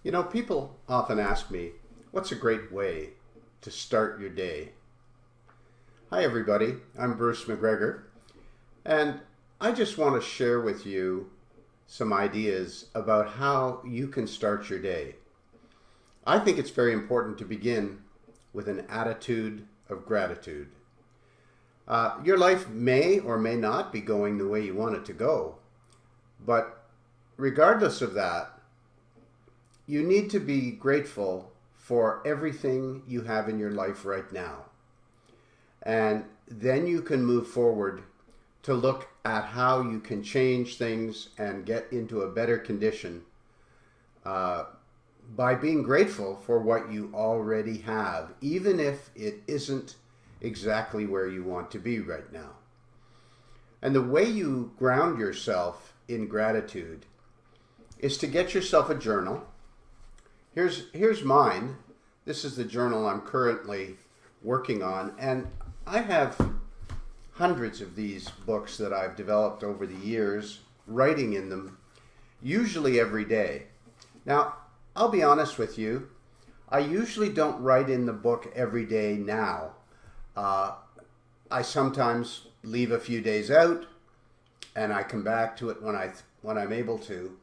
People often ask me, what's a great way to start your day? Hi, everybody. I'm Bruce McGregor, and I just want to share with you some ideas about how you can start your day. I think it's very important to begin with an attitude of gratitude. Your life may or may not be going the way you want it to go, but regardless of that, you need to be grateful for everything you have in your life right now. And then you can move forward to look at how you can change things and get into a better condition by being grateful for what you already have, even if it isn't exactly where you want to be right now. And the way you ground yourself in gratitude is to get yourself a journal. Here's mine. This is the journal I'm currently working on, and I have hundreds of these books that I've developed over the years, writing in them, usually every day. Now, I'll be honest with you, I usually don't write in the book every day now. I sometimes leave a few days out, and I come back to it when I'm able to.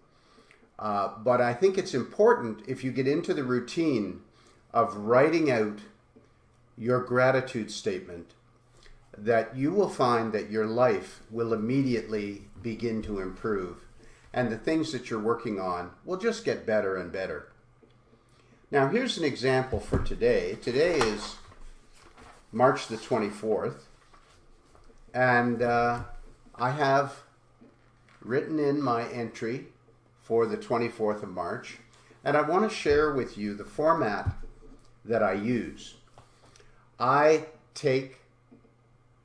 But I think it's important, if you get into the routine of writing out your gratitude statement, that you will find that your life will immediately begin to improve, and the things that you're working on will just get better and better. Now, here's an example for today. Today is March the 24th, and I have written in my entry for the 24th of March, and I want to share with you the format that I use. I take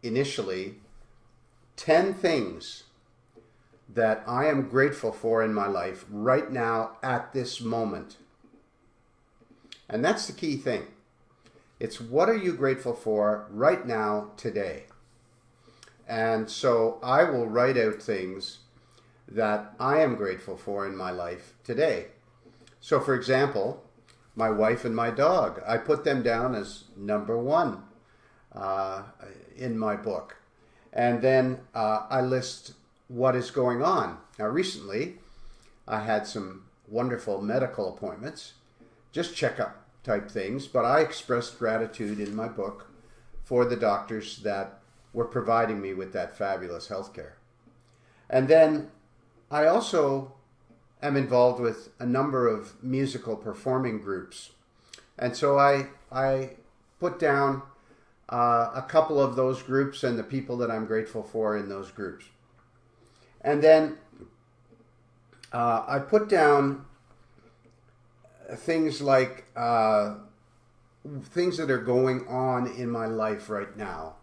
initially 10 things that I am grateful for in my life right now at this moment. And that's the key thing. It's what are you grateful for right now, today? And so I will write out things that I am grateful for in my life today. So, for example, my wife and my dog, I put them down as number one in my book. And then I list what is going on. Now, recently, I had some wonderful medical appointments, just checkup type things, but I expressed gratitude in my book for the doctors that were providing me with that fabulous health care. And then I also am involved with a number of musical performing groups. And so I put down a couple of those groups and the people that I'm grateful for in those groups. And then I put down things like things that are going on in my life right now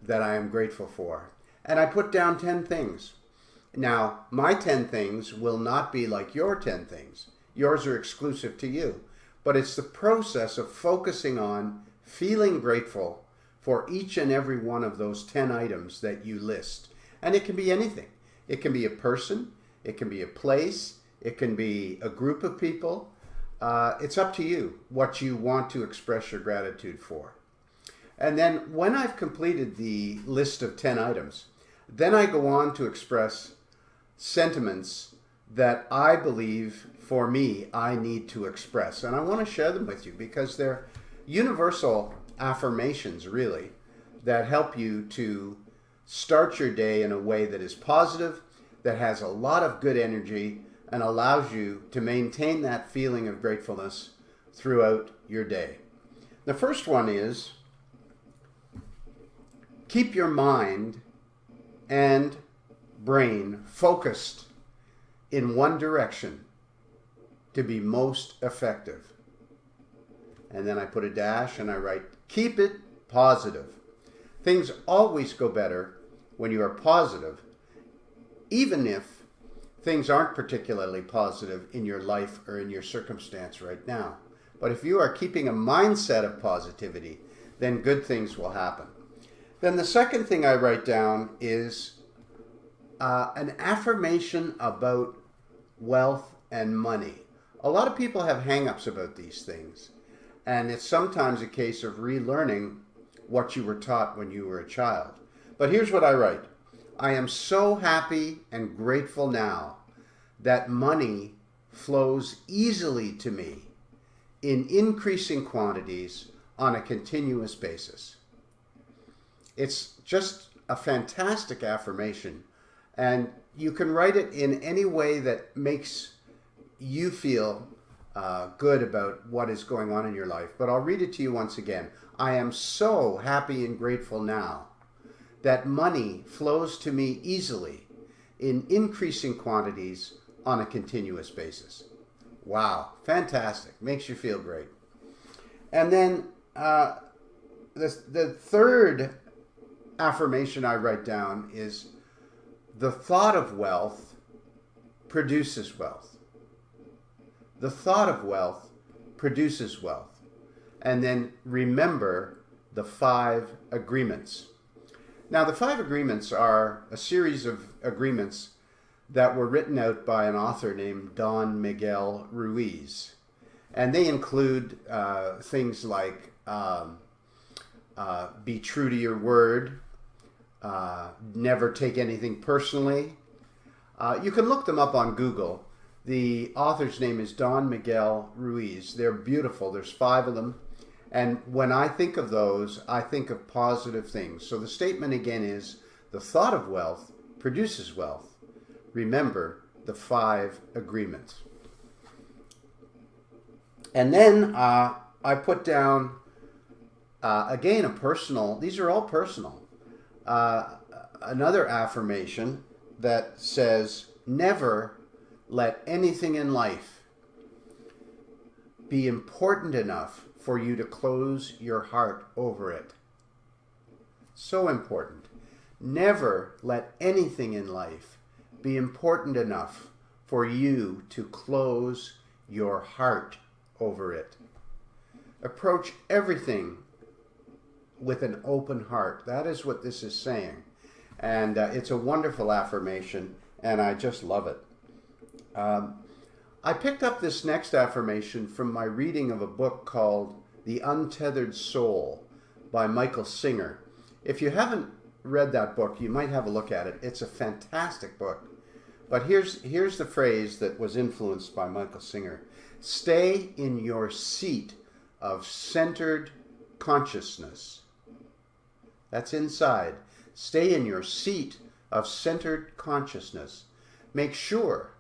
that I am grateful for. And I put down 10 things. Now, my 10 things will not be like your 10 things. Yours are exclusive to you. But it's the process of focusing on feeling grateful for each and every one of those 10 items that you list. And it can be anything. It can be a person. It can be a place. It can be a group of people. It's up to you what you want to express your gratitude for. And then when I've completed the list of 10 items, then I go on to express sentiments that I believe, for me, I need to express. And I want to share them with you because they're universal affirmations, really, that help you to start your day in a way that is positive, that has a lot of good energy, and allows you to maintain that feeling of gratefulness throughout your day. The first one is, keep your mind and brain focused in one direction to be most effective. And then I put a dash and I write, keep it positive. Things always go better when you are positive, even if things aren't particularly positive in your life or in your circumstance right now. But if you are keeping a mindset of positivity, then good things will happen. Then the second thing I write down is an affirmation about wealth and money. A lot of people have hang-ups about these things, and it's sometimes a case of relearning what you were taught when you were a child. But here's what I write. I am so happy and grateful now that money flows easily to me in increasing quantities on a continuous basis. It's just a fantastic affirmation, and you can write it in any way that makes you feel good about what is going on in your life. But I'll read it to you once again. I am so happy and grateful now that money flows to me easily in increasing quantities on a continuous basis. Wow, fantastic. Makes you feel great. And then the third affirmation I write down is the thought of wealth produces wealth. The thought of wealth produces wealth. And then remember the 5 agreements. Now, the 5 agreements are a series of agreements that were written out by an author named Don Miguel Ruiz. And they include things like be true to your word, never take anything personally. You can look them up on Google. The author's name is Don Miguel Ruiz. They're beautiful. There's 5 of them. And when I think of those, I think of positive things. So the statement again is, the thought of wealth produces wealth. Remember the 5 agreements. And then I put down, again, a personal, these are all personal, another affirmation that says, never let anything in life be important enough for you to close your heart over it. So important. Never let anything in life be important enough for you to close your heart over it. Approach everything with an open heart. That is what this is saying. And it's a wonderful affirmation, and I just love it. I picked up this next affirmation from my reading of a book called The Untethered Soul by Michael Singer. If you haven't read that book, you might have a look at it. It's a fantastic book. But here's the phrase that was influenced by Michael Singer. Stay in your seat of centered consciousness. That's inside. Stay in your seat of centered consciousness. Make sure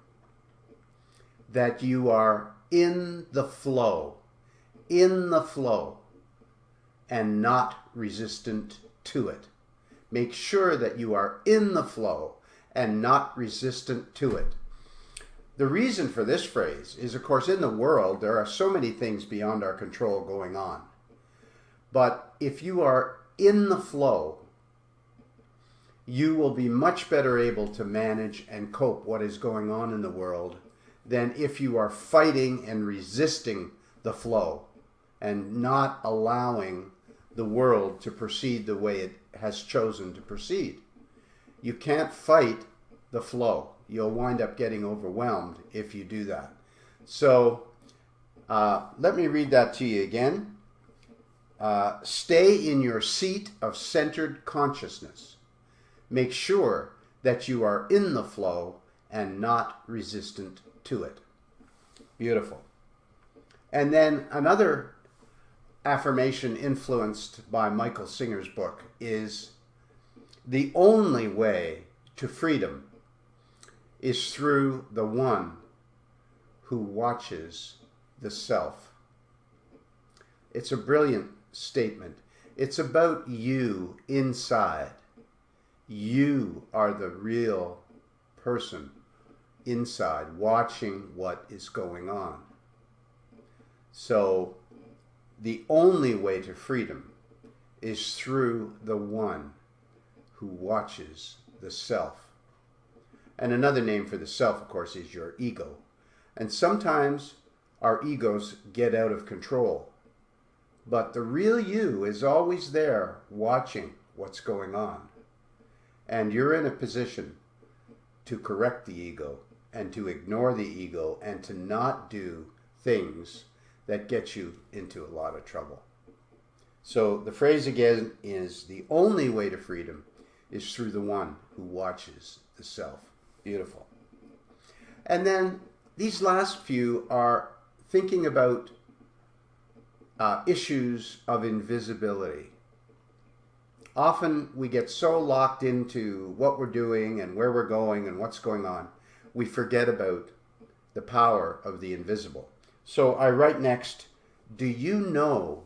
that you are in the flow, and not resistant to it. Make sure that you are in the flow and not resistant to it. The reason for this phrase is, of course, in the world, there are so many things beyond our control going on. But if you are in the flow, you will be much better able to manage and cope what is going on in the world than if you are fighting and resisting the flow and not allowing the world to proceed the way it has chosen to proceed. You can't fight the flow. You'll wind up getting overwhelmed if you do that. So let me read that to you again. Stay in your seat of centered consciousness. Make sure that you are in the flow and not resistant to it. Beautiful. And then another affirmation influenced by Michael Singer's book is, the only way to freedom is through the one who watches the self. It's a brilliant statement. It's about you inside. You are the real person inside, watching what is going on. So the only way to freedom is through the one who watches the self. And another name for the self, of course, is your ego. And sometimes our egos get out of control. But the real you is always there watching what's going on. And you're in a position to correct the ego and to ignore the ego and to not do things that get you into a lot of trouble. So the phrase again is, the only way to freedom is through the one who watches the self. Beautiful. And then these last few are thinking about issues of invisibility. Often we get so locked into what we're doing and where we're going and what's going on, we forget about the power of the invisible. So I write next, do you know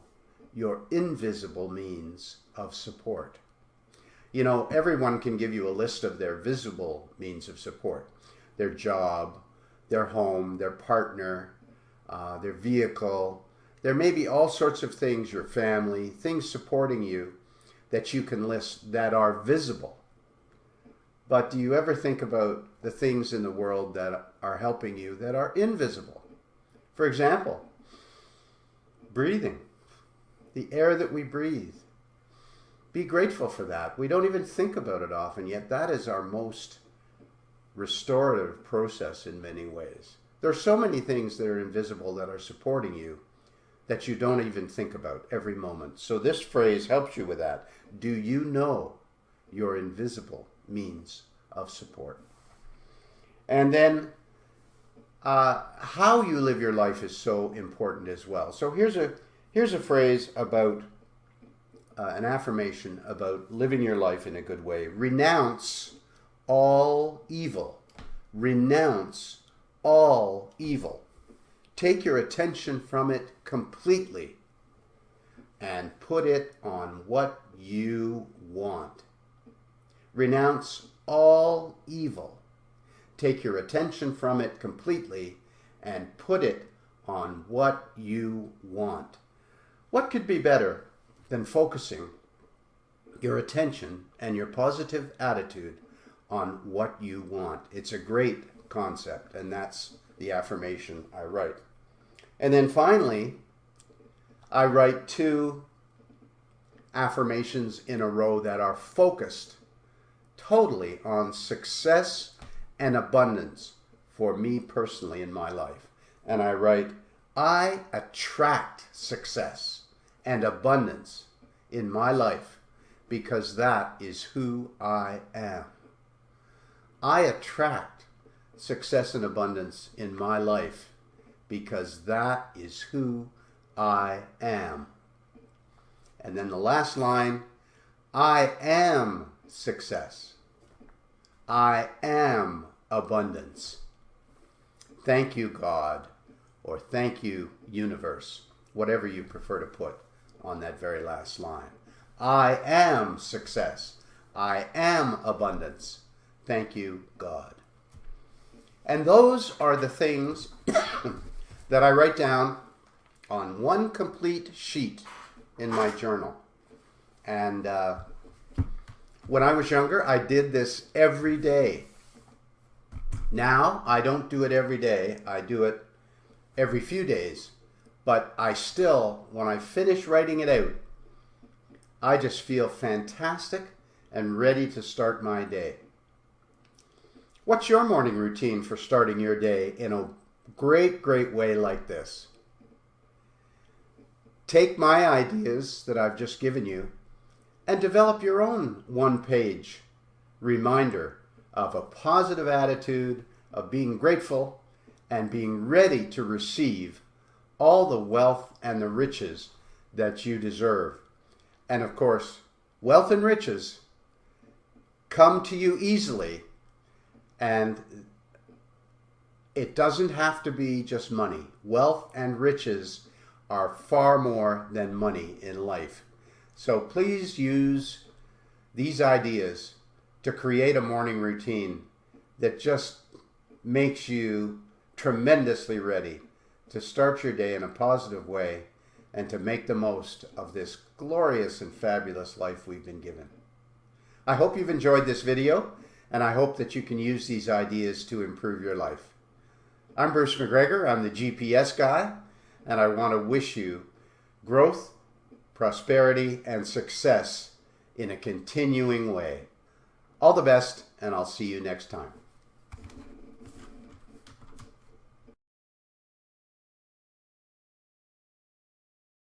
your invisible means of support? You know, everyone can give you a list of their visible means of support. Their job, their home, their partner, their vehicle. There may be all sorts of things, your family, things supporting you that you can list that are visible. But do you ever think about the things in the world that are helping you that are invisible? For example, breathing, the air that we breathe. Be grateful for that. We don't even think about it often, yet that is our most restorative process in many ways. There are so many things that are invisible that are supporting you that you don't even think about every moment. So this phrase helps you with that. Do you know your invisible means of support? And then how you live your life is so important as well. So here's a phrase about an affirmation about living your life in a good way. Renounce all evil. Renounce all evil. Take your attention from it completely and put it on what you want. Renounce all evil. Take your attention from it completely and put it on what you want. What could be better than focusing your attention and your positive attitude on what you want? It's a great concept, and that's the affirmation I write. And then finally, I write 2 affirmations in a row that are focused totally on success and abundance for me personally in my life. And I write, I attract success and abundance in my life because that is who I am. I attract success and abundance in my life because that is who I am. And then the last line, I am success. I am abundance. Thank you, God, or thank you, universe, whatever you prefer to put on that very last line. I am success. I am abundance. Thank you, God. And those are the things that I write down on one complete sheet in my journal. And when I was younger, I did this every day. Now, I don't do it every day. I do it every few days. But I still, when I finish writing it out, I just feel fantastic and ready to start my day. What's your morning routine for starting your day in a great, great way like this? Take my ideas that I've just given you and develop your own one-page reminder of a positive attitude, of being grateful, and being ready to receive all the wealth and the riches that you deserve. And of course, wealth and riches come to you easily, and it doesn't have to be just money. Wealth and riches are far more than money in life. So please use these ideas to create a morning routine that just makes you tremendously ready to start your day in a positive way and to make the most of this glorious and fabulous life we've been given. I hope you've enjoyed this video, and I hope that you can use these ideas to improve your life. I'm Bruce McGregor. I'm the GPS guy, and I want to wish you growth, prosperity, and success in a continuing way. All the best, and I'll see you next time.